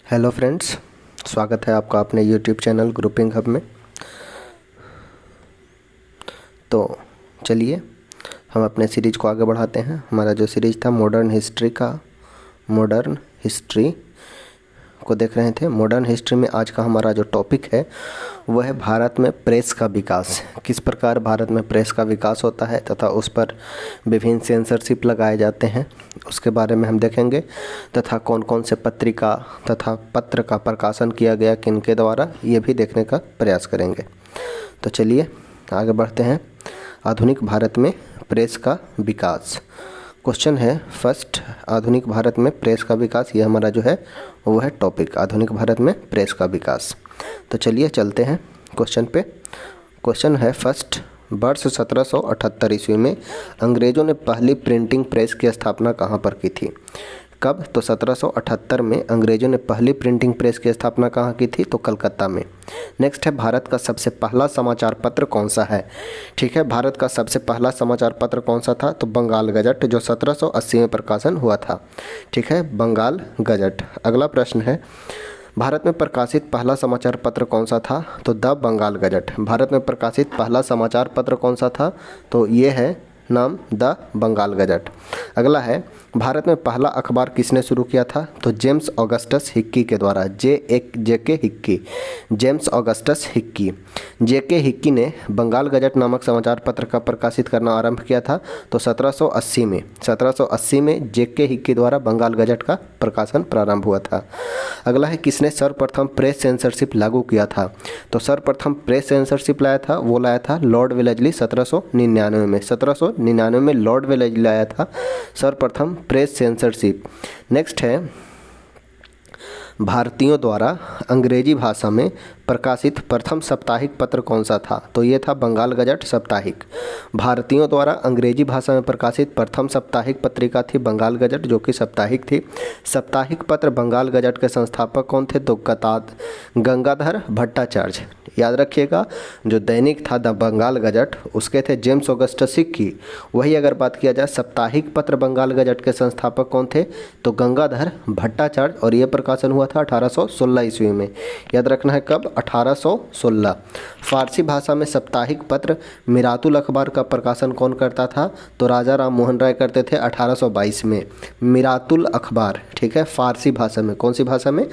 Hello friends, स्वागत है आपका अपने यूट्यूब चैनल ग्रुपिंग हब में। तो चलिए हम अपने सीरीज को आगे बढ़ाते हैं। हमारा जो सीरीज था मॉडर्न हिस्ट्री को देख रहे थे। मॉडर्न हिस्ट्री में आज का हमारा जो टॉपिक है वह है भारत में प्रेस का विकास। किस प्रकार भारत में प्रेस का विकास होता है तथा उस पर विभिन्न सेंसरशिप लगाए जाते हैं, उसके बारे में हम देखेंगे। तथा कौन कौन से पत्रिका तथा पत्र का प्रकाशन किया गया किनके द्वारा, ये भी देखने का प्रयास करेंगे। तो चलिए आगे बढ़ते हैं। आधुनिक भारत में प्रेस का विकास। क्वेश्चन है फर्स्ट, आधुनिक भारत में प्रेस का विकास। ये हमारा जो है वो है टॉपिक, आधुनिक भारत में प्रेस का विकास। तो चलिए चलते हैं क्वेश्चन पे। क्वेश्चन है फर्स्ट, वर्ष 1778 ईस्वी में अंग्रेज़ों ने पहली प्रिंटिंग प्रेस की स्थापना कहाँ पर की थी? कब? तो 1778 में अंग्रेज़ों ने पहली प्रिंटिंग प्रेस की स्थापना कहाँ की थी? तो कलकत्ता में। नेक्स्ट है, भारत का सबसे पहला समाचार पत्र कौन सा है? ठीक है, भारत का सबसे पहला समाचार पत्र कौन सा था? तो बंगाल गजट, जो 1780 में प्रकाशन हुआ था। ठीक है, बंगाल गजट। अगला प्रश्न है, भारत में प्रकाशित पहला समाचार पत्र कौन सा था? तो द बंगाल गजट। भारत में प्रकाशित पहला समाचार पत्र कौन सा था? तो ये है नाम द बंगाल गजट। अगला है, भारत में पहला अखबार किसने शुरू किया था? तो जेम्स ऑगस्टस हिक्की के द्वारा। जेके हिक्की, जेम्स ऑगस्टस हिक्की। जेके हिक्की ने बंगाल गजट नामक समाचार पत्र का प्रकाशित करना आरंभ किया था। तो 1780 में जेके हिक्की द्वारा बंगाल गजट का प्रकाशन प्रारंभ हुआ था। अगला है, किसने सर्वप्रथम प्रेस सेंसरशिप लागू किया था? तो सर्वप्रथम प्रेस सेंसरशिप लाया था लॉर्ड वेलेस्ली 1799 में। 1799 में लॉर्ड वेलेस्ली लाया था सर्वप्रथम प्रेस सेंसरशिप। नेक्स्ट है, भारतीयों द्वारा अंग्रेजी भाषा में प्रकाशित प्रथम साप्ताहिक पत्र कौन सा था? तो ये था बंगाल गजट साप्ताहिक। भारतीयों द्वारा अंग्रेजी भाषा में प्रकाशित प्रथम साप्ताहिक पत्रिका थी बंगाल गजट, जो कि साप्ताहिक थी। साप्ताहिक पत्र बंगाल गजट के संस्थापक कौन थे? तो गंगाधर भट्टाचार्य। याद रखिएगा, जो दैनिक था द बंगाल गजट उसके थे जेम्स ऑगस्टस हिक्की। वही अगर बात किया जाए साप्ताहिक पत्र बंगाल गजट के संस्थापक कौन थे? तो गंगाधर भट्टाचार्य, और यह प्रकाशन हुआ था 1816 ईस्वी में। याद रखना है कब? 1816। फारसी भाषा में साप्ताहिक पत्र मिरातुल अखबार का प्रकाशन कौन करता था? तो राजा राम मोहन राय करते थे 1822 में। मिरातुल अखबार, ठीक है, फारसी भाषा में। कौन सी भाषा में?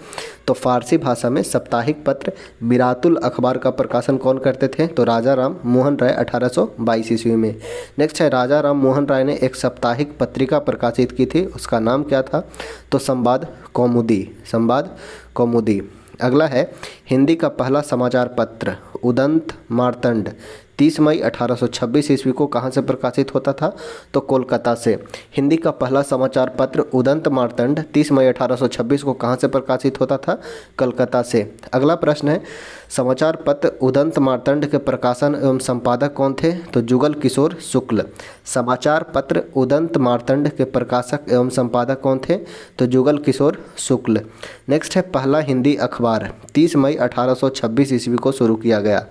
तो फारसी भाषा में साप्ताहिक पत्र मिरातुल अखबार का प्रकाशन कौन करते थे? तो राजा राम मोहन राय 1822 ईस्वी में। नेक्स्ट है, राजा राम मोहन राय ने एक साप्ताहिक पत्रिका प्रकाशित की थी, उसका नाम क्या था? तो संवाद कौमुदी, संवाद कौमुदी। अगला है, हिंदी का पहला समाचार पत्र उदंत मार्तंड 30 मई 1826 ईस्वी को कहाँ से प्रकाशित होता था? तो कोलकाता से। हिंदी का पहला समाचार पत्र उदंत मार्तंड 30 मई 1826 को कहाँ से प्रकाशित होता था? कलकत्ता से। अगला प्रश्न है, समाचार पत्र उदंत मार्तंड के प्रकाशन एवं संपादक कौन थे? तो जुगल किशोर शुक्ल। समाचार पत्र उदंत मार्तंड के प्रकाशक एवं संपादक कौन थे? तो जुगल किशोर शुक्ल। नेक्स्ट है, पहला हिंदी अखबार 30 मई 1826 ईस्वी को शुरू किया गया।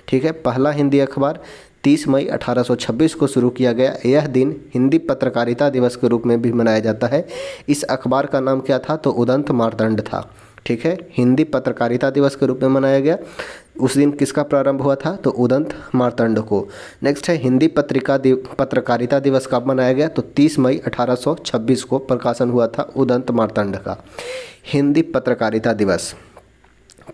ठीक है, पहला हिंदी अखबार 30 मई 1826 को शुरू किया गया। यह दिन हिंदी पत्रकारिता दिवस के रूप में भी मनाया जाता है। इस अखबार का नाम क्या था? तो उदंत मार्तंड था। ठीक है, हिंदी पत्रकारिता दिवस के रूप में मनाया गया। उस दिन किसका प्रारंभ हुआ था? तो उदंत मार्तंड को। नेक्स्ट है, हिंदी पत्रकारिता दिवस कब मनाया गया? तो 30 मई 1826 को प्रकाशन हुआ था उदंत मार्तंड का। हिंदी पत्रकारिता दिवस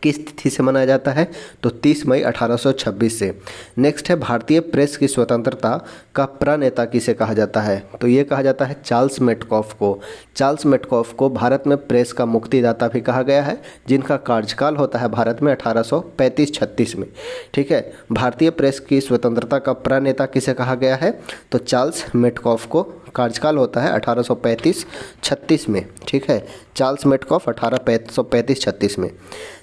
किस तिथि से मनाया जाता है? तो 30 मई 1826 से। नेक्स्ट है, भारतीय प्रेस की स्वतंत्रता का प्रणेता किसे कहा जाता है? तो ये कहा जाता है चार्ल्स मेटकॉफ को। चार्ल्स मेटकॉफ को भारत में प्रेस का मुक्तिदाता भी कहा गया है, जिनका कार्यकाल होता है भारत में 1835-36 में। ठीक है, भारतीय प्रेस की स्वतंत्रता का प्रणेता किसे कहा गया है? तो चार्ल्स मेटकॉफ को। कार्यकाल होता है 1835-36 में। ठीक है, चार्ल्स मेटकॉफ 1835-36 में।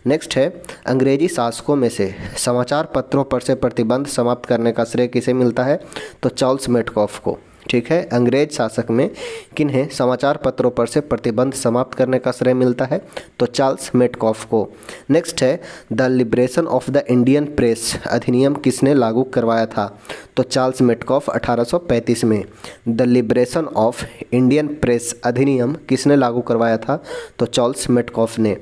नेक्स्ट है, अंग्रेजी शासकों में से समाचार पत्रों पर से प्रतिबंध समाप्त करने का श्रेय किसे मिलता है? तो चार्ल्स मेटकॉफ को। ठीक है, अंग्रेज शासक में किन्हें समाचार पत्रों पर से प्रतिबंध समाप्त करने का श्रेय मिलता है? तो चार्ल्स मेटकॉफ को। नेक्स्ट है, the liberation of the Indian press अधिनियम किसने लागू करवाया था? तो चार्ल्स मेटकॉफ 1835 में। The liberation of Indian press अधिनियम किसने लागू करवाया था? तो चार्ल्स मेटकॉफ ने।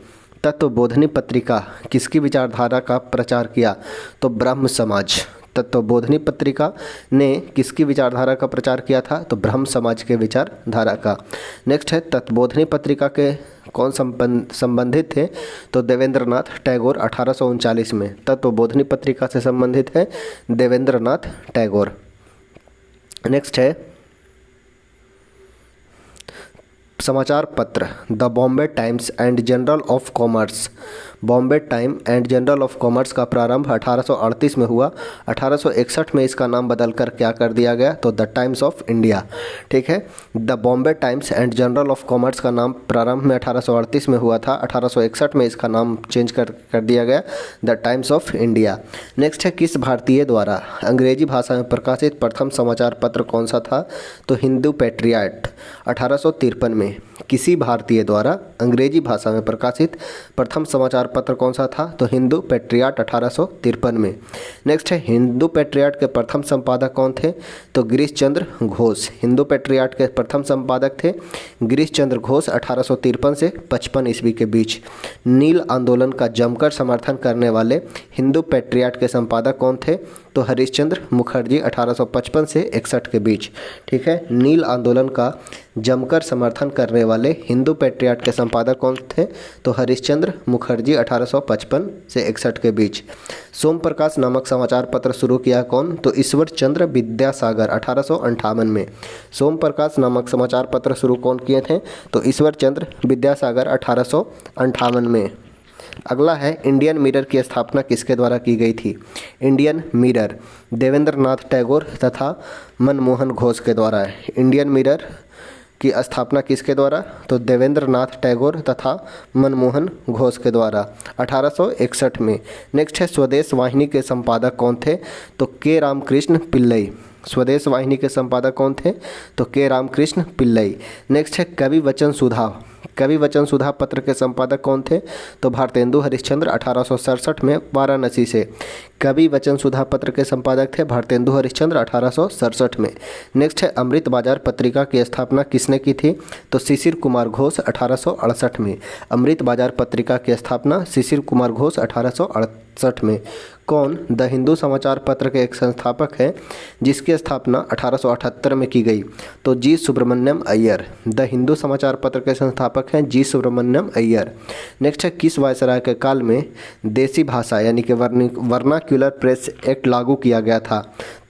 तत्वबोधिनी पत्रिका किसकी विचारधारा का प्रचार किया? तो ब्रह्म समाज। तत्वबोधिनी पत्रिका ने किसकी विचारधारा का प्रचार किया था? तो ब्रह्म समाज के विचारधारा का। नेक्स्ट है, तत्वबोधिनी पत्रिका के कौन संबंधित थे? तो देवेंद्रनाथ टैगोर 1839 में। तत्वबोधिनी पत्रिका से संबंधित है देवेंद्रनाथ टैगोर। नेक्स्ट है, समाचार पत्र the Bombay times and general of commerce. Bombay time and general of commerce का प्रारंभ 1838 में हुआ। 1861 में इसका नाम बदलकर क्या कर दिया गया? तो द टाइम्स ऑफ इंडिया। ठीक है, the Bombay times and general of commerce का नाम प्रारंभ में 1838 में हुआ था। 1861 में इसका नाम चेंज कर दिया गया the times of India. Next है, किस भारतीय द्वारा अंग्रेजी भाषा में प्रकाशित प्रथम समाचार पत्र कौन सा था? तो हिंदू पैट्रियट। 1853 में किसी भारतीय द्वारा अंग्रेजी भाषा में प्रकाशित प्रथम समाचार पत्र कौन सा था? तो हिंदू पैट्रियट 1853 में। नेक्स्ट है, हिंदू पैट्रियट के प्रथम संपादक कौन थे? तो गिरीश चंद्र घोष। हिंदू पैट्रियट के प्रथम संपादक थे गिरीश चंद्र घोष 1853 से 55 ईस्वी के बीच। नील आंदोलन का जमकर समर्थन करने वाले हिंदू पैट्रियट के संपादक कौन थे? तो हरिश्चंद्र मुखर्जी 1855 से 61 के बीच। ठीक है, नील आंदोलन का जमकर समर्थन करने वाले हिंदू पैट्रियट के संपादक कौन थे? तो हरिश्चंद्र मुखर्जी 1855 से 61 के बीच। सोम प्रकाश नामक समाचार पत्र शुरू किया कौन? तो ईश्वर चंद्र विद्यासागर 1858 में। सोम प्रकाश नामक समाचार पत्र शुरू कौन किए थे? तो ईश्वर चंद्र विद्यासागर 1858 में। अगला है, इंडियन मिरर की स्थापना किसके द्वारा की गई थी? इंडियन मिरर देवेंद्रनाथ टैगोर तथा मनमोहन घोष के द्वारा है। इंडियन मिरर की स्थापना किसके द्वारा? तो देवेंद्रनाथ टैगोर तथा मनमोहन घोष के द्वारा 1861 में। नेक्स्ट है, स्वदेश वाहिनी के संपादक कौन थे? तो के रामकृष्ण पिल्लई। स्वदेश वाहिनी के संपादक कौन थे? तो के रामकृष्ण पिल्लई। नेक्स्ट है, कवि वचन सुधा। कवि वचन सुधा पत्र के संपादक कौन थे? तो भारतेंदु हरिश्चंद्र 1867 में वाराणसी से। कवि वचन सुधा पत्र के संपादक थे भारतेंदु हरिश्चंद्र 1867 में। नेक्स्ट है, अमृत बाजार पत्रिका की स्थापना किसने की थी? तो शिशिर कुमार घोष 1868 में। अमृत बाजार पत्रिका की स्थापना शिशिर कुमार घोष 1868 में। कौन? द हिंदू समाचार पत्र के एक संस्थापक हैं जिसकी स्थापना 1878 में की गई। तो जी सुब्रमण्यम अय्यर। द हिंदू समाचार पत्र के संस्थापक हैं जी सुब्रमण्यम अय्यर। नेक्स्ट है, किस वायसराय के काल में देसी भाषा यानी कि वर्नाक्यूलर प्रेस एक्ट लागू किया गया था?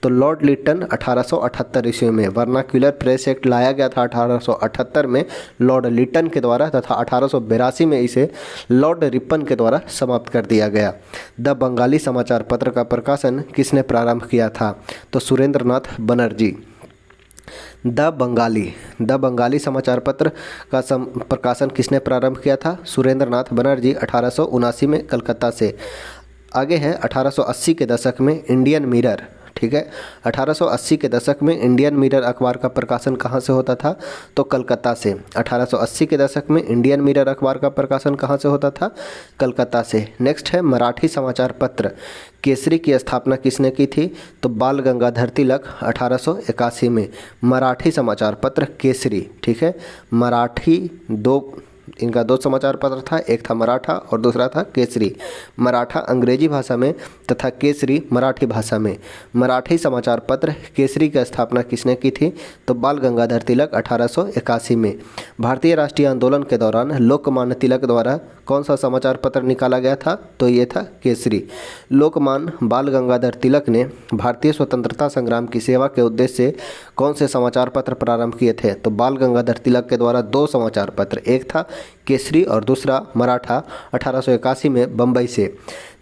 तो लॉर्ड लिटन 1878 ईस्वी में। वर्नाक्यूलर प्रेस एक्ट लाया गया था 1878 में लॉर्ड लिटन के द्वारा तथा 1882 में इसे लॉर्ड रिपन के द्वारा समाप्त कर दिया गया। द बंगाली समाचार पत्र का प्रकाशन किसने प्रारंभ किया था? तो सुरेंद्रनाथ बनर्जी। द बंगाली समाचार पत्र का प्रकाशन किसने प्रारंभ किया था? सुरेंद्रनाथ बनर्जी 1879 में कलकत्ता से। आगे है, 1880 के दशक में इंडियन मिरर। ठीक है, 1880 के दशक में इंडियन मिरर अखबार का प्रकाशन कहाँ से होता था? तो कलकत्ता से। 1880 के दशक में इंडियन मिरर अखबार का प्रकाशन कहाँ से होता था? कलकत्ता से। नेक्स्ट है, मराठी समाचार पत्र केसरी की स्थापना किसने की थी? तो बाल गंगाधर तिलक 1881 में। मराठी समाचार पत्र केसरी। ठीक है, मराठी इनका दो समाचार पत्र था, एक था मराठा और दूसरा था केसरी। मराठा अंग्रेजी भाषा में तथा केसरी मराठी भाषा में। मराठी समाचार पत्र केसरी की स्थापना किसने की थी? तो बाल गंगाधर तिलक 1881 में। भारतीय राष्ट्रीय आंदोलन के दौरान लोकमान्य तिलक द्वारा कौन सा समाचार पत्र निकाला गया था? तो ये था केसरी। लोकमान्य बाल गंगाधर तिलक ने भारतीय स्वतंत्रता संग्राम की सेवा के उद्देश्य से कौन से समाचार पत्र प्रारंभ किए थे? तो बाल गंगाधर तिलक के द्वारा दो समाचार पत्र, एक था केसरी और दूसरा मराठा 1881 में बम्बई से।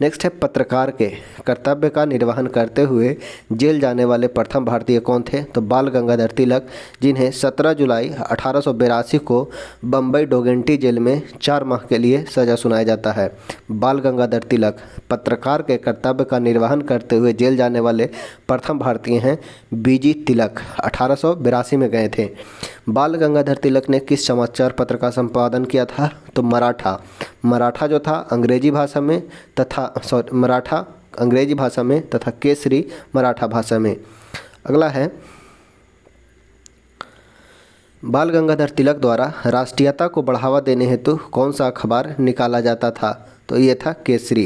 नेक्स्ट है, पत्रकार के कर्तव्य का निर्वहन करते हुए जेल जाने वाले प्रथम भारतीय कौन थे? तो बाल गंगाधर तिलक, जिन्हें 17 जुलाई 1882 को बम्बई डोगेंटी जेल में 4 माह के लिए सजा सुनाया जाता है। बाल गंगाधर तिलक पत्रकार के कर्तव्य का निर्वहन करते हुए जेल जाने वाले प्रथम भारतीय हैं। बीजी तिलक 1882 में गए थे। बाल गंगाधर तिलक ने किस समाचार पत्र का संपादन किया था? तो मराठा जो था अंग्रेजी भाषा में मराठा अंग्रेजी भाषा में तथा केसरी मराठा भाषा में। अगला है, बाल गंगाधर तिलक द्वारा राष्ट्रीयता को बढ़ावा देने हेतु कौन सा अखबार निकाला जाता था? तो ये था केसरी।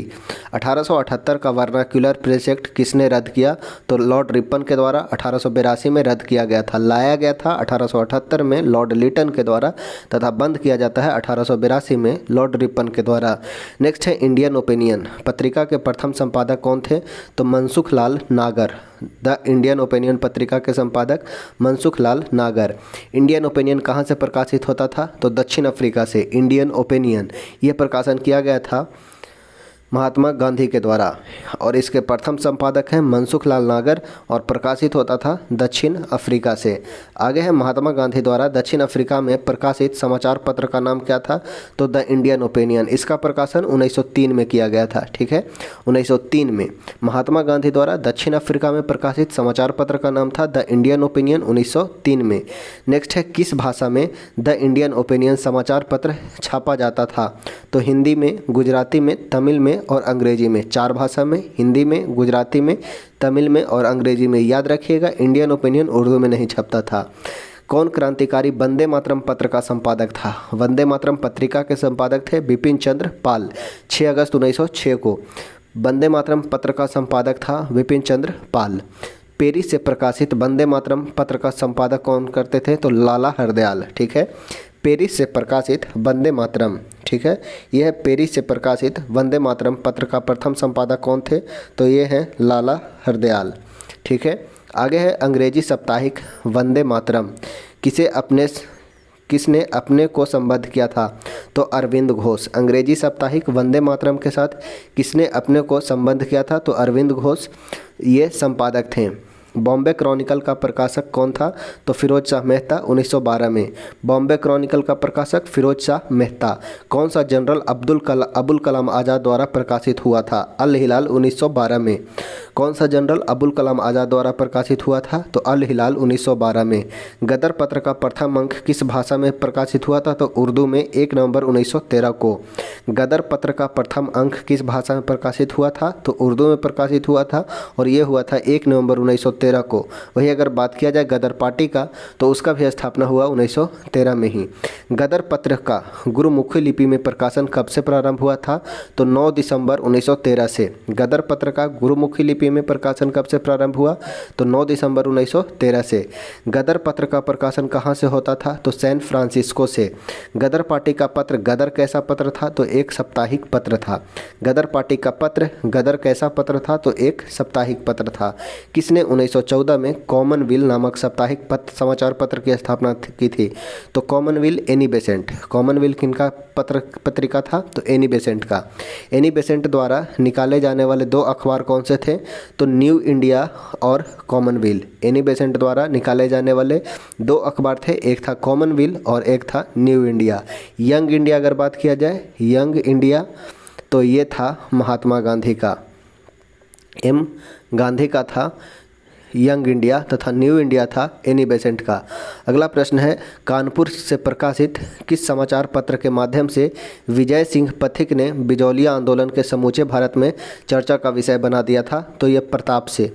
1878 का वर्नाक्यूलर प्रेस एक्ट किसने रद्द किया? तो लॉर्ड रिपन के द्वारा 1882 में रद्द किया गया था। लाया गया था 1878 में लॉर्ड लिटन के द्वारा तथा बंद किया जाता है 1882 में लॉर्ड रिपन के द्वारा। नेक्स्ट है इंडियन ओपिनियन। पत्रिका के प्रथम संपादक कौन थे? तो मनसुख लाल नागर। द इंडियन ओपिनियन पत्रिका के संपादक मनसुख लाल नागर। इंडियन ओपिनियन कहाँ से प्रकाशित होता था? तो दक्षिण अफ्रीका से। इंडियन ओपिनियन यह प्रकाशन किया गया था महात्मा गांधी के द्वारा और इसके प्रथम संपादक हैं मनसुख लाल नागर और प्रकाशित होता था दक्षिण अफ्रीका से। आगे है महात्मा गांधी द्वारा दक्षिण अफ्रीका में प्रकाशित समाचार पत्र का नाम क्या था? तो द इंडियन ओपिनियन। इसका प्रकाशन 1903 में किया गया था। ठीक है, 1903 में महात्मा गांधी द्वारा दक्षिण अफ्रीका में प्रकाशित समाचार पत्र का नाम था द इंडियन ओपिनियन 1903 में। नेक्स्ट है किस भाषा में द इंडियन ओपिनियन समाचार पत्र छापा जाता था? तो हिंदी में, गुजराती में, तमिल में और अंग्रेजी में। 4 भाषा में, हिंदी में, गुजराती में, तमिल में और अंग्रेजी में। याद रखिएगा इंडियन ओपिनियन उर्दू में नहीं छपता था। कौन क्रांतिकारी वंदे मातरम पत्र का संपादक था? वंदे मातरम पत्रिका के संपादक थे बिपिन चंद्र पाल। 6 अगस्त 1906 को वंदे मातरम पत्र का संपादक था बिपिन चंद्र पाल। पेरिस से प्रकाशित वंदे मातरम पत्र का संपादक कौन करते थे? तो लाला हरदयाल। ठीक है, पेरिस से प्रकाशित वंदे मातरम। ठीक है, यह है पेरिस से प्रकाशित वंदे मातरम पत्र का प्रथम संपादक कौन थे? तो ये हैं लाला हरदयाल। ठीक है, आगे है अंग्रेजी साप्ताहिक वंदे मातरम किसने अपने को संबद्ध किया था? तो अरविंद घोष। अंग्रेजी साप्ताहिक वंदे मातरम के साथ किसने अपने को संबद्ध किया था? तो अरविंद घोष ये संपादक थे। बॉम्बे क्रॉनिकल का प्रकाशक कौन था? तो फिरोज शाह मेहता। 1912 में बॉम्बे क्रॉनिकल का प्रकाशक फिरोज शाह मेहता। कौन सा जनरल अबुल कलाम आज़ाद द्वारा प्रकाशित हुआ था? अल हिलाल 1912 में। कौन सा जनरल अबुल कलाम आज़ाद द्वारा प्रकाशित हुआ था? तो अल हिलाल 1912 में। गदर पत्र का प्रथम अंक किस भाषा में प्रकाशित हुआ था? तो उर्दू में 1 नवंबर 1913 को। गदर पत्र का प्रथम अंक किस भाषा में प्रकाशित हुआ था? तो उर्दू में प्रकाशित हुआ था और ये हुआ था 1 नवंबर 1913 को। वही अगर बात किया जाए गदर पार्टी का तो उसका भी स्थापना हुआ 1913 में ही। गदर पत्र का गुरुमुखी लिपि में प्रकाशन कब से प्रारंभ हुआ था? तो 9 दिसंबर 1913 से। गदर पत्र का गुरुमुखी लिपि में प्रकाशन कब से प्रारंभ हुआ? तो 9 दिसंबर 1913 से। गदर पत्र का प्रकाशन कहाँ से होता था? तो सैन फ्रांसिस्को से। गदर पार्टी का पत्र गदर कैसा पत्र था? तो एक साप्ताहिक पत्र था। गदर पार्टी का पत्र गदर कैसा पत्र था? तो एक साप्ताहिक पत्र था। किसने 1914 में कॉमनवेल्थ नामक साप्ताहिक समाचार पत्र की स्थापना की थी? तो कॉमनवेल्थ एनी बेसेंट। कॉमनवेल्थ किनका पत्रिका था? तो एनी बेसेंट का। एनी बेसेंट द्वारा निकाले जाने वाले 2 अखबार कौन से थे? तो न्यू इंडिया और कॉमनवेल्थ। एनी बेसेंट द्वारा निकाले जाने वाले 2 अखबार थे, एक था कॉमनवेल्थ और एक था न्यू इंडिया। यंग इंडिया अगर बात किया जाए, यंग इंडिया तो ये था महात्मा गांधी का, एम गांधी का था यंग इंडिया तथा न्यू इंडिया था एनी बेसेंट का। अगला प्रश्न है कानपुर से प्रकाशित किस समाचार पत्र के माध्यम से विजय सिंह पथिक ने बिजौलिया आंदोलन के समूचे भारत में चर्चा का विषय बना दिया था? तो ये प्रताप से।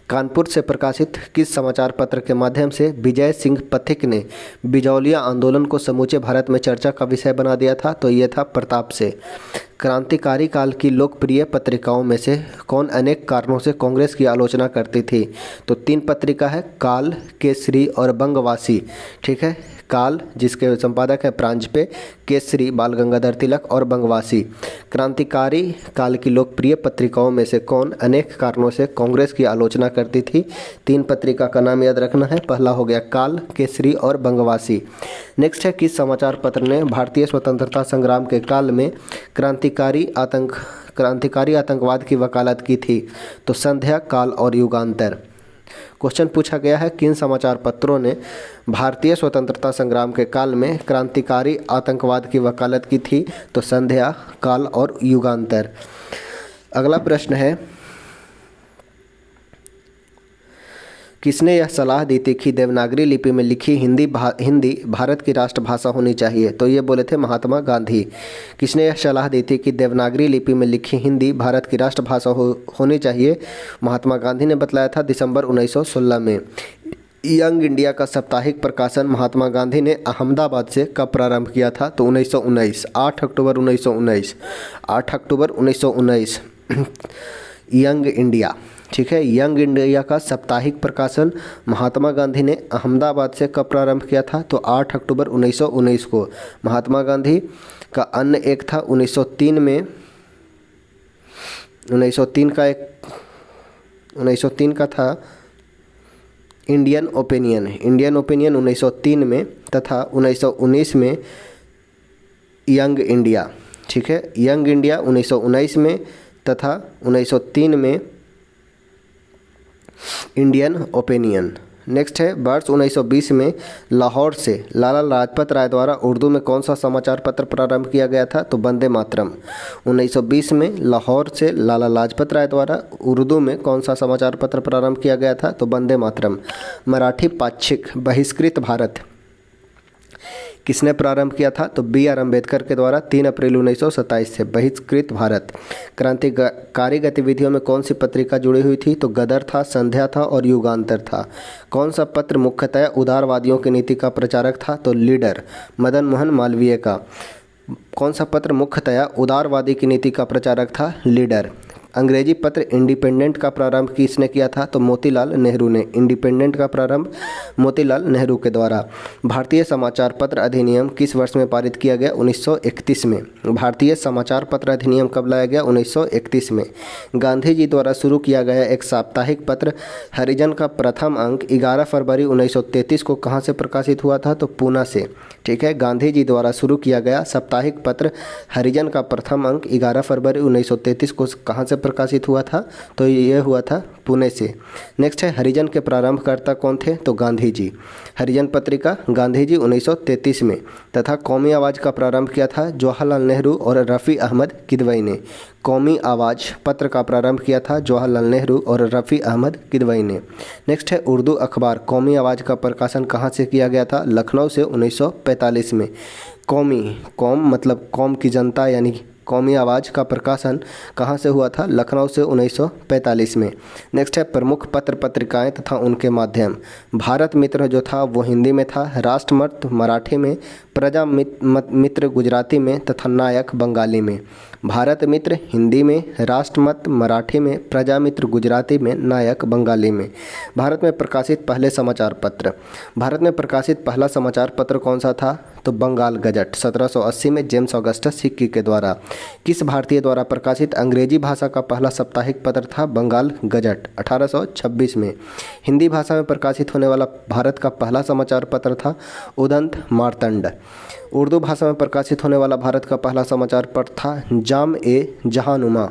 कानपुर से प्रकाशित किस समाचार पत्र के माध्यम से विजय सिंह पथिक ने बिजौलिया आंदोलन को समूचे भारत में चर्चा का विषय बना दिया था? तो ये था प्रताप से। क्रांतिकारी काल की लोकप्रिय पत्रिकाओं में से कौन अनेक कारणों से कांग्रेस की आलोचना करती थी? तो 3 पत्रिका है, काल, केसरी और बंगवासी। ठीक है, काल जिसके संपादक है प्रांजपे, केसरी बाल गंगाधर तिलक और बंगवासी। क्रांतिकारी काल की लोकप्रिय पत्रिकाओं में से कौन अनेक कारणों से कांग्रेस की आलोचना करती थी? 3 पत्रिका का नाम याद रखना है। पहला हो गया काल, केसरी और बंगवासी। नेक्स्ट है किस समाचार पत्र ने भारतीय स्वतंत्रता संग्राम के काल में क्रांतिकारी आतंकवाद की वकालत की थी? तो संध्या, काल और युगांतर। क्वेश्चन पूछा गया है किन समाचार पत्रों ने भारतीय स्वतंत्रता संग्राम के काल में क्रांतिकारी आतंकवाद की वकालत की थी? तो संध्या, काल और युगांतर। अगला प्रश्न है किसने यह सलाह दी थी कि देवनागरी लिपि में लिखी हिंदी भारत की राष्ट्रभाषा होनी चाहिए? तो ये बोले थे महात्मा गांधी। किसने यह सलाह दी थी कि देवनागरी लिपि में लिखी हिंदी भारत की राष्ट्रभाषा होनी चाहिए? महात्मा गांधी ने बतलाया था दिसंबर 1916 में। यंग इंडिया का साप्ताहिक प्रकाशन महात्मा गांधी ने अहमदाबाद से कब प्रारंभ किया था? तो 1919, 8 अक्टूबर 1919, 8 अक्टूबर 1919। यंग इंडिया, ठीक है। यंग इंडिया का साप्ताहिक प्रकाशन महात्मा गांधी ने अहमदाबाद से कब प्रारंभ किया था? तो 8 अक्टूबर 1919 को। महात्मा गांधी का अन्य एक था 1903 में, 1903 का था इंडियन ओपिनियन 1903 में, तथा 1919 में यंग इंडिया, ठीक है। यंग इंडिया 1919 में तथा 1903 में इंडियन ओपिनियन। नेक्स्ट है, वर्ष 1920 में लाहौर से लाला लाजपत राय द्वारा उर्दू में कौन सा समाचार पत्र प्रारंभ किया गया था? तो वंदे मातरम। 1920 में लाहौर से लाला लाजपत राय द्वारा उर्दू में कौन सा समाचार पत्र प्रारंभ किया गया था? तो वंदे मातरम। मराठी पाक्षिक बहिष्कृत भारत किसने प्रारंभ किया था? तो B.R. अम्बेडकर के द्वारा 3 अप्रैल 1927 से। बहिष्कृत भारत। क्रांतिकारी गतिविधियों में कौन सी पत्रिका जुड़ी हुई थी? तो गदर था, संध्या था और युगांतर था। कौन सा पत्र मुख्यतः उदारवादियों की नीति का प्रचारक था? तो लीडर, मदन मोहन मालवीय का। कौन सा पत्र मुख्यतः उदारवादी की नीति का प्रचारक था? लीडर। अंग्रेजी पत्र इंडिपेंडेंट का प्रारंभ किसने किया था? तो मोतीलाल नेहरू ने। इंडिपेंडेंट का प्रारंभ मोतीलाल नेहरू के द्वारा। भारतीय समाचार पत्र अधिनियम किस वर्ष में पारित किया गया? 1931 में। भारतीय समाचार पत्र अधिनियम कब लाया गया? 1931 में। गांधी जी द्वारा शुरू किया गया एक साप्ताहिक पत्र हरिजन का प्रथम अंक 11 फरवरी 1933 को कहाँ से प्रकाशित हुआ था? तो पूना से, ठीक है। गांधी जी द्वारा शुरू किया गया साप्ताहिक पत्र हरिजन का प्रथम अंक 11 फरवरी 1933 को कहाँ से प्रकाशित हुआ था? तो ये हुआ था पुणे से। नेक्स्ट है, हरिजन के प्रारंभकर्ता कौन थे? तो गांधी जी। हरिजन पत्रिका गांधी जी 1933 में, तथा कौमी आवाज़ का प्रारंभ किया था जवाहरलाल नेहरू और रफ़ी अहमद किदवई ने। कौमी आवाज़ पत्र का प्रारंभ किया था जवाहरलाल नेहरू और रफ़ी अहमद किदवई ने। नेक्स्ट है, उर्दू अखबार कौमी आवाज़ का प्रकाशन कहाँ से किया गया था? लखनऊ से 1945 में। कौम मतलब कौम की जनता, यानी कौमी आवाज़ का प्रकाशन कहाँ से हुआ था? लखनऊ से 1945 में। नेक्स्ट है, प्रमुख पत्र पत्रिकाएं तथा उनके माध्यम। भारत मित्र जो था वो हिंदी में था, राष्ट्रमत मराठी में, प्रजा मित्र गुजराती में तथा नायक बंगाली में। भारत मित्र हिंदी में, राष्ट्रमत मराठी में, प्रजा मित्र गुजराती में, नायक बंगाली में। भारत में प्रकाशित पहले समाचार पत्र। भारत में प्रकाशित पहला समाचार पत्र कौन सा था? तो बंगाल गजट 1780 में जेम्स ऑगस्टस हिक्की के द्वारा। किस भारतीय द्वारा प्रकाशित अंग्रेजी भाषा का पहला साप्ताहिक पत्र था? बंगाल गजट 1826 में। हिंदी भाषा में प्रकाशित होने वाला भारत का पहला समाचार पत्र था उदंत मार्तंड। उर्दू भाषा में प्रकाशित होने वाला भारत का पहला समाचार पत्र था जाम ए जहानुमा।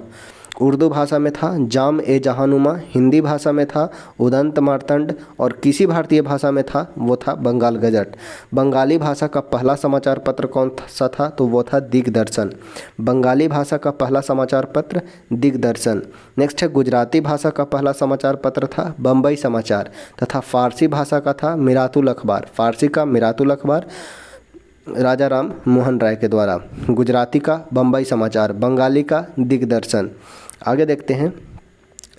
उर्दू भाषा में था जाम ए जहानुमा, हिंदी भाषा में था उदंत मार्तंड और किसी भारतीय भाषा में था वो था बंगाल गजट। बंगाली भाषा का पहला समाचार पत्र कौन सा था? तो वो था दिग्दर्शन। बंगाली भाषा का पहला समाचार पत्र दिग्दर्शन। नेक्स्ट है, गुजराती भाषा का पहला समाचार पत्र था बम्बई समाचार तथा फारसी भाषा का था मिरातुल अखबार। फारसी का मिरातुल अखबार राजा राम मोहन राय के द्वारा। गुजराती का बम्बई समाचार, बंगाली का दिग्दर्शन। आगे देखते हैं,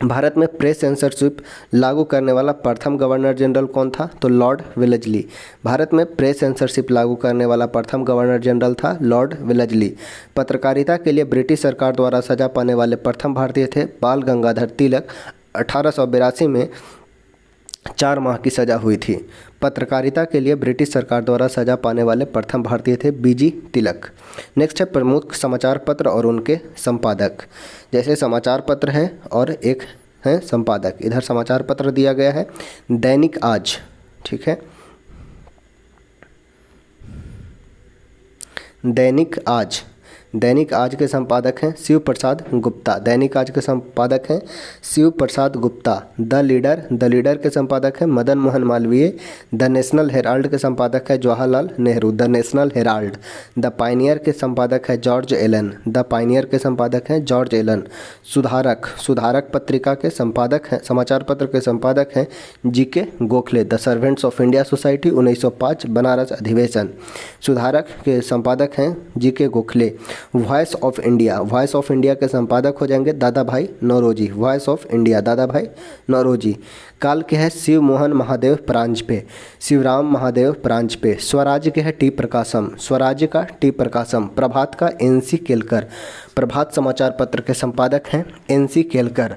भारत में प्रेस सेंसरशिप लागू करने वाला प्रथम गवर्नर जनरल कौन था? तो लॉर्ड वेलेस्ली। भारत में प्रेस सेंसरशिप लागू करने वाला प्रथम गवर्नर जनरल था लॉर्ड वेलेस्ली। पत्रकारिता के लिए ब्रिटिश सरकार द्वारा सजा पाने वाले प्रथम भारतीय थे बाल गंगाधर तिलक। 1882 में 4 माह की सज़ा हुई थी। पत्रकारिता के लिए ब्रिटिश सरकार द्वारा सजा पाने वाले प्रथम भारतीय थे BG तिलक। नेक्स्ट है, प्रमुख समाचार पत्र और उनके संपादक। जैसे समाचार पत्र है और एक है संपादक। इधर समाचार पत्र दिया गया है दैनिक आज, ठीक है। दैनिक आज। दैनिक आज के संपादक हैं शिव प्रसाद गुप्ता। दैनिक आज के संपादक हैं शिव प्रसाद गुप्ता। द लीडर के संपादक हैं Madan Mohan Malviya. The national Herald के संपादक है Jawaharlal Nehru. The national Herald. The Pioneer के संपादक है जॉर्ज एलन। द पायनियर के संपादक हैं जॉर्ज एलन। सुधारक पत्रिका के संपादक हैं, समाचार पत्र के संपादक हैं GK Gokhale. The servants of India society 1905 Banaras अधिवेशन। सुधारक के संपादक हैं GK Gokhale. Voice of India, voice of India के संपादक हो जाएंगे दादा भाई नौरोजी। वॉइस ऑफ इंडिया दादा भाई नौरोजी। काल के है शिव मोहन महादेव प्रांजपे, शिवराम महादेव प्रांजपे। स्वराज्य के है टी प्रकाशम, स्वराज्य का टी प्रकाशम। प्रभात का NC केलकर, प्रभात समाचार पत्र के संपादक हैं NC केलकर।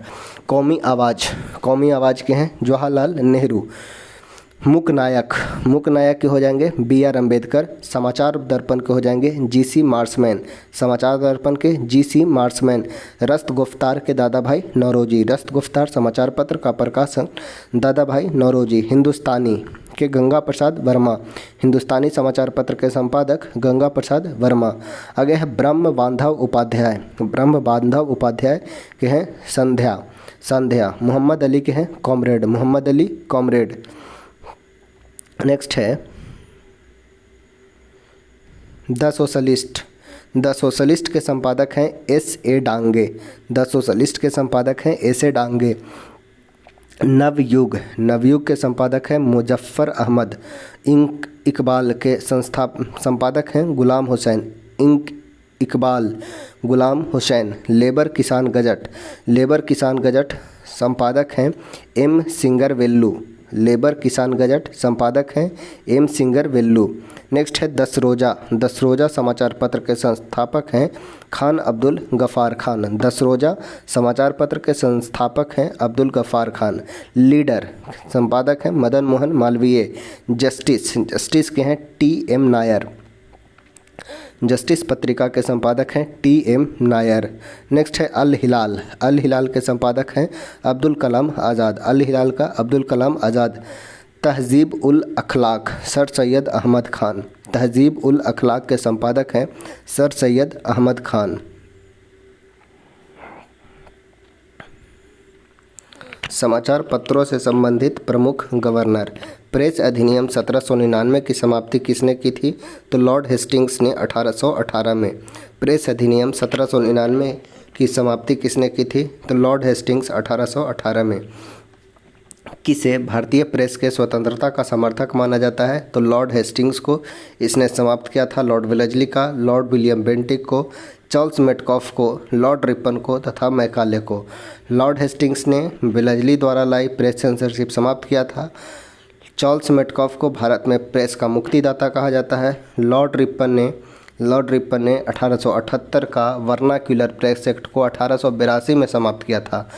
कौमी आवाज़, कौमी आवाज़ के हैं जवाहरलाल नेहरू। मुक नायक, मुक नायक के हो जाएंगे BR अम्बेडकर। समाचार दर्पण के हो जाएंगे GC मार्समैन, समाचार दर्पण के GC मार्समैन। रस्त गुफ्तार के दादा भाई नौरोजी, रस्त गुफ्तार समाचार पत्र का प्रकाशन दादा भाई नौरोजी। हिंदुस्तानी के गंगा प्रसाद वर्मा, हिंदुस्तानी समाचार पत्र के संपादक गंगा प्रसाद वर्मा। आगे है ब्रह्म बांधव उपाध्याय, ब्रह्म बांधव उपाध्याय के हैं संध्या, संध्या। मोहम्मद अली के हैं comrade, Mohammad Ali comrade. Next है द सोशलिस्ट, द सोशलिस्ट के संपादक हैं SA डांगे, द सोशलिस्ट के संपादक हैं SA डांगे। नवयुग, नवयुग के संपादक हैं मुजफ्फर अहमद। इंक इकबाल के संपादक हैं गुलाम हुसैन, इंक इकबाल गुलाम हुसैन। लेबर किसान गजट, लेबर किसान गजट संपादक हैं M सिंगर वेल्लू, लेबर किसान गजट संपादक हैं M सिंगर वेल्लू। नेक्स्ट है दस रोज़ा, दस रोज़ा समाचार पत्र के संस्थापक हैं खान अब्दुल गफ़ार खान, दस रोज़ा समाचार पत्र के संस्थापक हैं अब्दुल गफ़ार खान। लीडर संपादक हैं मदन मोहन मालवीय। जस्टिस, जस्टिस के हैं TM नायर, जस्टिस पत्रिका के संपादक हैं TM नायर। नेक्स्ट है अल हिलाल, अल हिलाल के संपादक हैं अब्दुल कलाम आज़ाद, अल हिलाल का अब्दुल कलाम आज़ाद। तहज़ीब उल अखलाक सर सैयद अहमद खान, तहज़ीब उल अखलाक के संपादक हैं सर सैयद अहमद खान। समाचार पत्रों से संबंधित प्रमुख गवर्नर। प्रेस अधिनियम 1799 की समाप्ति किसने की थी? तो लॉर्ड हेस्टिंग्स ने 1818 में। प्रेस अधिनियम 1799 की समाप्ति किसने की थी? तो लॉर्ड हेस्टिंग्स 1818 में। किसे भारतीय प्रेस के स्वतंत्रता का समर्थक माना जाता है? तो लॉर्ड हेस्टिंग्स को। इसने समाप्त किया था लॉर्ड वेलेस्ली का, लॉर्ड विलियम बेंटिक को, चार्ल्स मेटकॉफ को, लॉर्ड रिपन को तथा मैकाले को। लॉर्ड हेस्टिंग्स ने वेलेस्ली द्वारा लाई प्रेस सेंसरशिप समाप्त किया था। चार्ल्स मेटकॉफ को भारत में प्रेस का मुक्तिदाता कहा जाता है। लॉर्ड रिपन ने 1878 का वर्नाक्यूलर प्रेस एक्ट को 1882 में समाप्त किया था।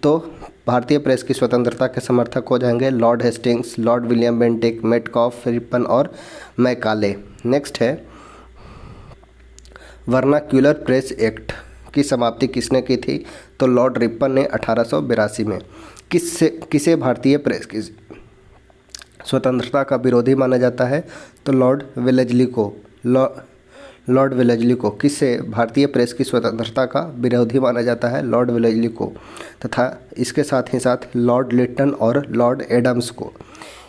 तो भारतीय प्रेस की स्वतंत्रता के समर्थक हो जाएंगे Lord Hastings, Lord William Bentinck, Metcalfe, Ripon और मैकाले। नेक्स्ट है वर्नाक्यूलर प्रेस एक्ट की समाप्ति किसने की थी? तो लॉर्ड रिपन ने 1882 में। किसे भारतीय प्रेस की स्वतंत्रता का विरोधी माना जाता है? तो लॉर्ड वेलेस्ली को। लॉर्ड वेलेस्ली को। किससे भारतीय प्रेस की स्वतंत्रता का विरोधी माना जाता है? लॉर्ड वेलेस्ली को। तथा इसके साथ ही साथ लॉर्ड लिटन और लॉर्ड एडम्स को।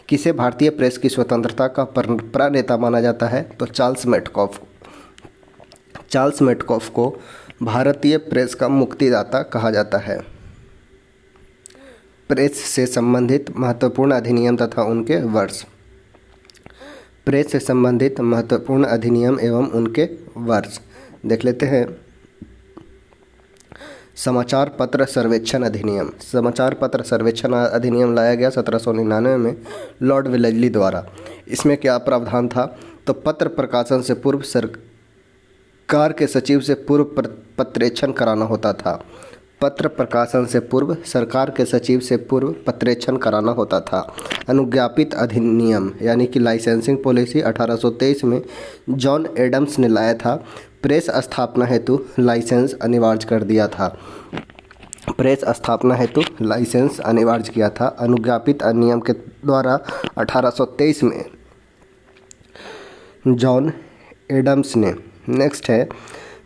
किसे भारतीय प्रेस की स्वतंत्रता का प्रणेता माना जाता है? तो चार्ल्स मेटकॉफ को। चार्ल्स मेटकॉफ को भारतीय प्रेस का मुक्तिदाता कहा जाता है। प्रेस से संबंधित महत्वपूर्ण अधिनियम तथा उनके वर्ष। प्रेस से संबंधित महत्वपूर्ण अधिनियम एवं उनके वर्ष देख लेते हैं। समाचार पत्र सर्वेक्षण अधिनियम। समाचार पत्र सर्वेक्षण अधिनियम लाया गया 1799 में लॉर्ड वेलेस्ली द्वारा। इसमें क्या प्रावधान था? तो पत्र प्रकाशन से पूर्व सरकार के सचिव से पूर्व पत्रेक्षण कराना होता था। पत्र प्रकाशन से पूर्व सरकार के सचिव से पूर्व पत्रेक्षण कराना होता था। अनुज्ञापित अधिनियम यानी कि लाइसेंसिंग पॉलिसी 1823 में जॉन एडम्स ने लाया था। प्रेस स्थापना हेतु लाइसेंस अनिवार्य कर दिया था। प्रेस स्थापना हेतु लाइसेंस अनिवार्य किया था अनुज्ञापित अधिनियम के द्वारा 1823 में जॉन एडम्स ने। नेक्स्ट है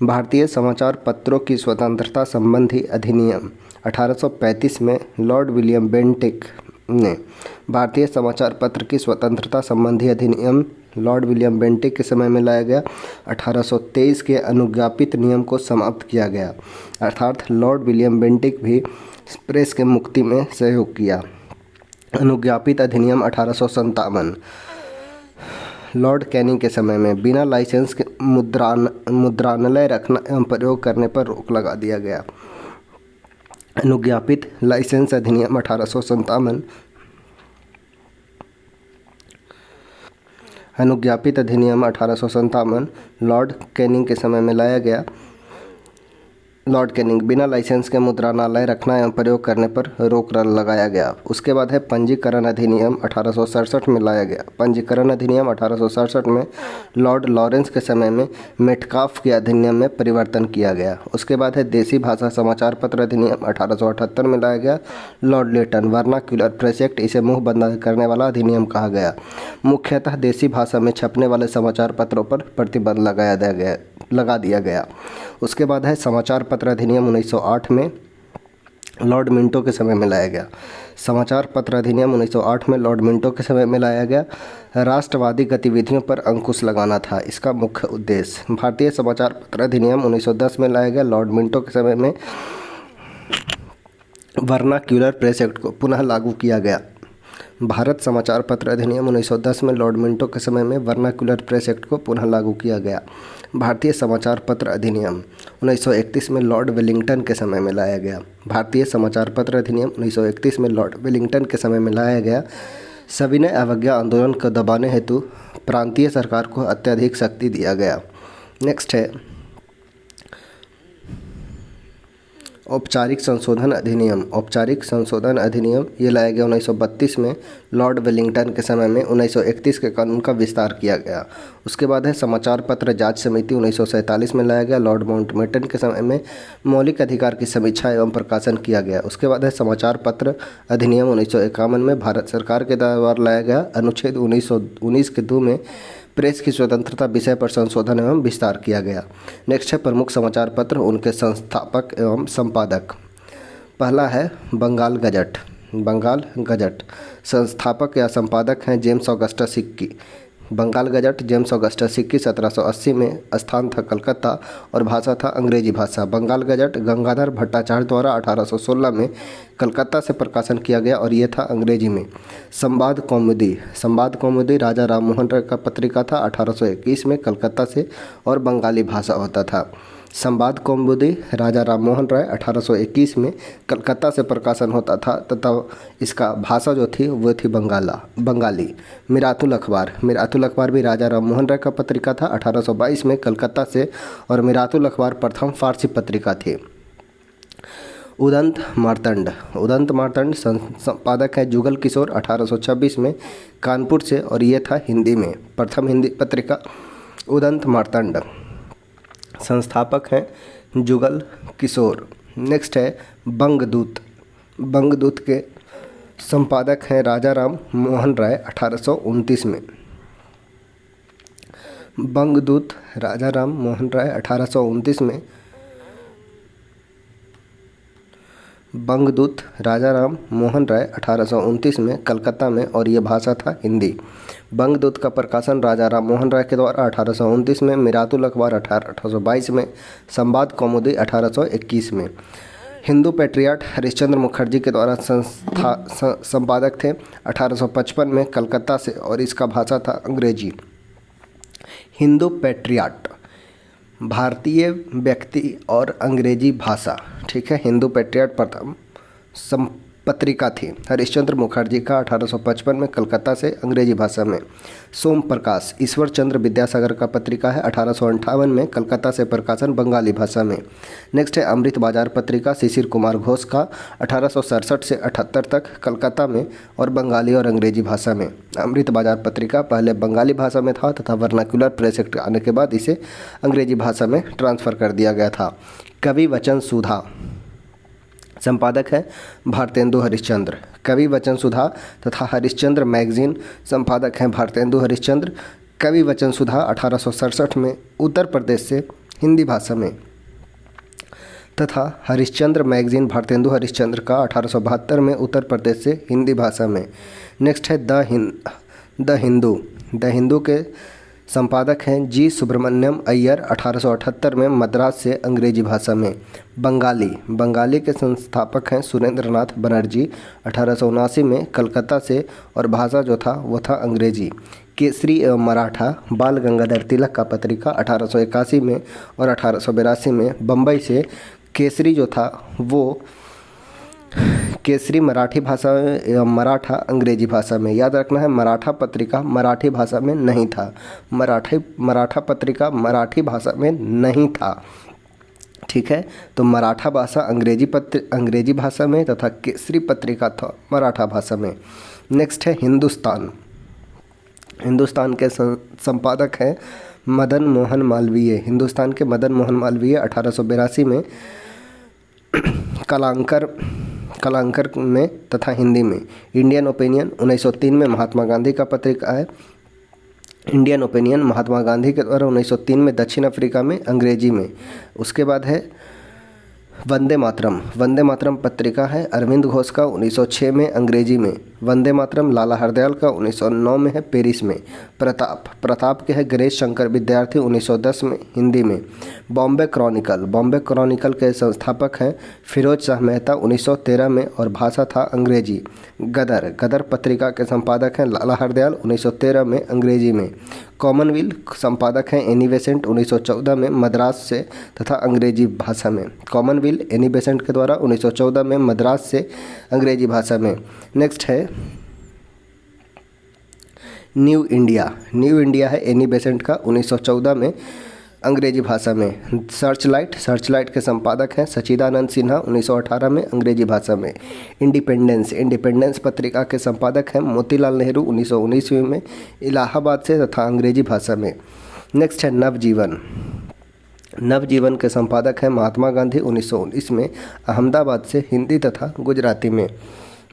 भारतीय समाचार पत्रों की स्वतंत्रता संबंधी अधिनियम 1835 में लॉर्ड विलियम बेंटिक ने। भारतीय समाचार पत्र की स्वतंत्रता संबंधी अधिनियम लॉर्ड विलियम बेंटिक के समय में लाया गया। 1823 के अनुज्ञापित नियम को समाप्त किया गया, अर्थात लॉर्ड विलियम बेंटिक भी प्रेस के मुक्ति में सहयोग किया। अनुज्ञापित अधिनियम 1857 लॉर्ड कैनिंग के समय में बिना लाइसेंस के मुद्रणालय रखना एवं प्रयोग करने पर रोक लगा दिया गया। अनुज्ञापित लाइसेंस अधिनियम 1857। अनुज्ञापित अधिनियम 1857 लॉर्ड कैनिंग के समय में लाया गया। लॉर्ड कैनिंग, बिना लाइसेंस के मुद्रणालय रखना एवं प्रयोग करने पर रोक लगाया गया। उसके बाद है पंजीकरण अधिनियम 1867 में लाया गया। पंजीकरण अधिनियम 1867 में लॉर्ड लॉरेंस के समय में मेटकाफ के अधिनियम में परिवर्तन किया गया। उसके बाद है देसी भाषा समाचार पत्र अधिनियम 1878 में लाया गया। लॉर्ड लेटन, वर्नाक्युलर प्रेस एक्ट, इसे मुँह बंद करने वाला अधिनियम कहा गया। मुख्यतः देसी भाषा में छपने वाले समाचार पत्रों पर प्रतिबंध लगा दिया गया। उसके बाद है समाचार पत्र अधिनियम 1908 में लॉर्ड मिंटो के समय में लाया गया। समाचार पत्र अधिनियम 1908 में लॉर्ड मिंटो के समय में लाया गया। राष्ट्रवादी गतिविधियों पर अंकुश लगाना था इसका मुख्य उद्देश्य। भारतीय समाचार पत्र अधिनियम 1910 में लाया गया। लॉर्ड मिंटो के समय में वर्नाक्युलर प्रेस एक्ट को पुनः लागू किया गया। भारत समाचार पत्र अधिनियम 1910 में लॉर्ड मिंटो के समय में वर्नाक्युलर प्रेस एक्ट को पुनः लागू किया गया। भारतीय समाचार पत्र अधिनियम 1931 में लॉर्ड वेलिंगटन के समय में लाया गया। भारतीय समाचार पत्र अधिनियम 1931 में लॉर्ड वेलिंगटन के समय में लाया गया। सविनय अवज्ञा आंदोलन को दबाने हेतु प्रांतीय सरकार को अत्यधिक शक्ति दिया गया। नेक्स्ट है औपचारिक संशोधन अधिनियम। औपचारिक संशोधन अधिनियम ये लाया गया 1932 में लॉर्ड वेलिंगटन के समय में। 1931 के कानून का विस्तार किया गया। उसके बाद है समाचार पत्र जांच समिति 1947 में लाया गया। लॉर्ड माउंटबेटन के समय में मौलिक अधिकार की समीक्षा एवं प्रकाशन किया गया। उसके बाद है समाचार पत्र अधिनियम 1951 में भारत सरकार के द्वारा लाया गया। अनुच्छेद 1919 के 2 में प्रेस की स्वतंत्रता विषय पर संशोधन एवं विस्तार किया गया। नेक्स्ट है प्रमुख समाचार पत्र, उनके संस्थापक एवं संपादक। पहला है बंगाल गजट। बंगाल गजट संस्थापक या संपादक हैं James Augustus Hicky. Bengal gazette James Augustus Hicky 1780 में, स्थान था कलकत्ता और भाषा था अंग्रेजी भाषा। बंगाल गजट गंगाधर भट्टाचार्य द्वारा 1816 में कलकत्ता से प्रकाशन किया गया और ये था अंग्रेजी में। संवाद कौमुदी। संवाद कौमुदी राजा राम मोहन राय का पत्रिका था। 1821 में कलकत्ता से और बंगाली भाषा होता था। संवाद कौमुदी राजा राम मोहन राय 1821 में कलकत्ता से प्रकाशन होता था तथा इसका भाषा जो थी वो थी बंगाली। मिरातुल अखबार। मिरातुल अखबार भी राजा राम मोहन राय का पत्रिका था। 1822 में कलकत्ता से और मिरातुल अखबार प्रथम फारसी पत्रिका थी। उदंत मार्तंड। उदंत मार्तंड संपादक है जुगल किशोर। 1826 में कानपुर से और ये था हिंदी में, प्रथम हिंदी पत्रिका उदंत मार्तंड। संस्थापक हैं जुगल किशोर। नेक्स्ट है बंगदूत। बंगदूत के संपादक हैं राजा राम मोहन राय 1829 में। बंगदूत राजा राम मोहन राय 1829 में। बंगदूत राजा राम मोहन राय 1829 में कलकत्ता में और ये भाषा था हिंदी। बंगदूत का प्रकाशन राजा राम मोहन राय के द्वारा 1829 में। मिरातुल अखबार 1822 में। संवाद कौमुदी 1821 में। हिंदू पैट्रियट हरिश्चंद्र मुखर्जी के द्वारा संपादक थे 1855 में कलकत्ता से और इसका भाषा था अंग्रेजी। हिंदू पैट्रियट भारतीय व्यक्ति और अंग्रेजी भाषा, ठीक है। हिंदू पैट्रियट प्रथम पत्रिका थी हरिश्चंद्र मुखर्जी का 1855 में कलकत्ता से अंग्रेजी भाषा में। सोम प्रकाश ईश्वर चंद्र विद्यासागर का पत्रिका है 1858 में कलकत्ता से प्रकाशन बंगाली भाषा में। नेक्स्ट है अमृत बाजार पत्रिका शिशिर कुमार घोष का 1867 से 78 तक कलकत्ता में और बंगाली और अंग्रेजी भाषा में। अमृत बाजार पत्रिका पहले बंगाली भाषा में था तथा वर्नाक्युलर प्रेस एक्ट आने के बाद इसे अंग्रेजी भाषा में ट्रांसफ़र कर दिया गया था। कवि वचन सुधा संपादक है भारतेंदु हरिश्चंद्र। कवि वचन सुधा तथा हरिश्चंद्र मैगजीन संपादक हैं भारतेंदु हरिश्चंद्र। कवि वचन सुधा 1867 में उत्तर प्रदेश से हिंदी भाषा में तथा हरिश्चंद्र मैगजीन भारतेंदु हरिश्चंद्र का 1872 में उत्तर प्रदेश से हिंदी भाषा में। नेक्स्ट है द हिंदू। द हिंदू के संपादक हैं जी सुब्रमण्यम अय्यर, 1878 में मद्रास से अंग्रेजी भाषा में। बंगाली के संस्थापक हैं सुरेंद्रनाथ बनर्जी, 1879 में कलकत्ता से, और भाषा जो था वो था अंग्रेजी। केसरी एवं मराठा बाल गंगाधर तिलक का पत्रिका, 1881 में, और 1882 में बम्बई से। केसरी जो था वो केसरी मराठी भाषा में एवं मराठा अंग्रेजी भाषा में। याद रखना है, मराठा पत्रिका मराठी भाषा में नहीं था। मराठा पत्रिका मराठी भाषा में नहीं था, ठीक है। तो मराठा भाषा अंग्रेजी भाषा में तथा केसरी पत्रिका था मराठा भाषा में। नेक्स्ट है हिंदुस्तान के संपादक हैं मदन मोहन मालवीय। हिंदुस्तान के मदन मोहन मालवीय 1882 में कलांकर में तथा हिंदी में। इंडियन ओपिनियन 1903 में महात्मा गांधी का पत्रिका है। इंडियन ओपिनियन महात्मा गांधी के द्वारा 1903 में दक्षिण अफ्रीका में अंग्रेजी में। उसके बाद है वंदे मातरम पत्रिका है अरविंद घोष का, 1906 में अंग्रेजी में। वंदे मातरम लाला हरदयाल का 1909 में है पेरिस में। प्रताप के है गणेश शंकर विद्यार्थी, 1910 में हिंदी में। बॉम्बे क्रॉनिकल के संस्थापक हैं फिरोज शाह मेहता, 1913 में, और भाषा था अंग्रेजी। गदर पत्रिका के संपादक हैं लाला हरदयाल, 1913 में अंग्रेजी में। कॉमनवेल्थ संपादक हैं एनी बेसेंट, 1914 में मद्रास से तथा अंग्रेजी भाषा में। कॉमनवेल्थ एनी बेसेंट के द्वारा 1914 में मद्रास से अंग्रेजी भाषा में। नेक्स्ट है न्यू इंडिया है एनी बेसेंट का, 1914 में अंग्रेजी भाषा में। सर्चलाइट के संपादक हैं सच्चिदानंद सिन्हा, 1918 में अंग्रेजी भाषा में। इंडिपेंडेंस पत्रिका के संपादक हैं मोतीलाल नेहरू, 1919 में इलाहाबाद से तथा अंग्रेजी भाषा में। नेक्स्ट है नवजीवन के संपादक हैं महात्मा गांधी, 1919 में अहमदाबाद से, हिंदी तथा गुजराती में।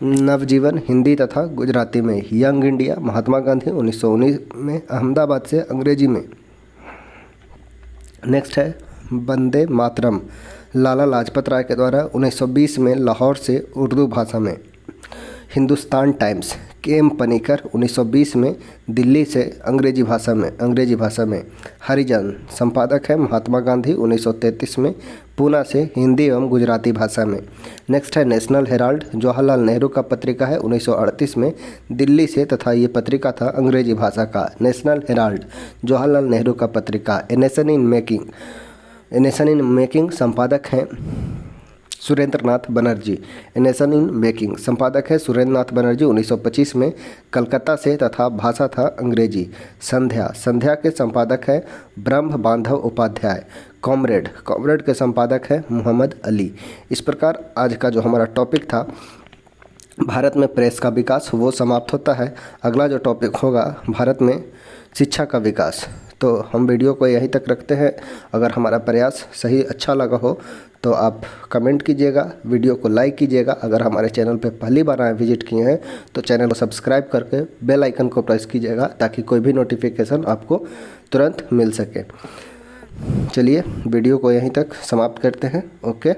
नवजीवन हिंदी तथा गुजराती में। यंग इंडिया महात्मा गांधी, 1919 में अहमदाबाद से, अंग्रेजी में। नेक्स्ट है वंदे मातरम लाला लाजपत राय के द्वारा 1920 में लाहौर से, उर्दू भाषा में। Hindustan times KM. पनिकर, 1920 में दिल्ली से, अंग्रेजी भाषा में। हरिजन संपादक है महात्मा गांधी, 1933 में पूना से, हिंदी एवं गुजराती भाषा में। नेक्स्ट है नेशनल हेराल्ड जवाहरलाल नेहरू का पत्रिका है, 1938 में दिल्ली से, तथा ये पत्रिका था अंग्रेजी भाषा का। नेशनल हेराल्ड जवाहरलाल नेहरू का पत्रिका। ए नेशन इन मेकिंग संपादक हैं Surendranath Banerjee. A nation in making संपादक है सुरेंद्रनाथ बनर्जी, 1925 में कलकत्ता से, तथा भाषा था अंग्रेजी। संध्या के संपादक है ब्रह्म बांधव उपाध्याय। कॉमरेड के संपादक है मोहम्मद अली। इस प्रकार आज का जो हमारा टॉपिक था भारत में प्रेस का विकास वो समाप्त होता है। अगला जो टॉपिक होगा भारत में शिक्षा का विकास। तो हम वीडियो को यहीं तक रखते हैं। अगर हमारा प्रयास सही अच्छा लगा हो तो आप कमेंट कीजिएगा, वीडियो को लाइक कीजिएगा। अगर हमारे चैनल पर पहली बार आए विजिट किए हैं तो चैनल को सब्सक्राइब करके बेल आइकन को प्रेस कीजिएगा ताकि कोई भी नोटिफिकेशन आपको तुरंत मिल सके। चलिए वीडियो को यहीं तक समाप्त करते हैं। ओके।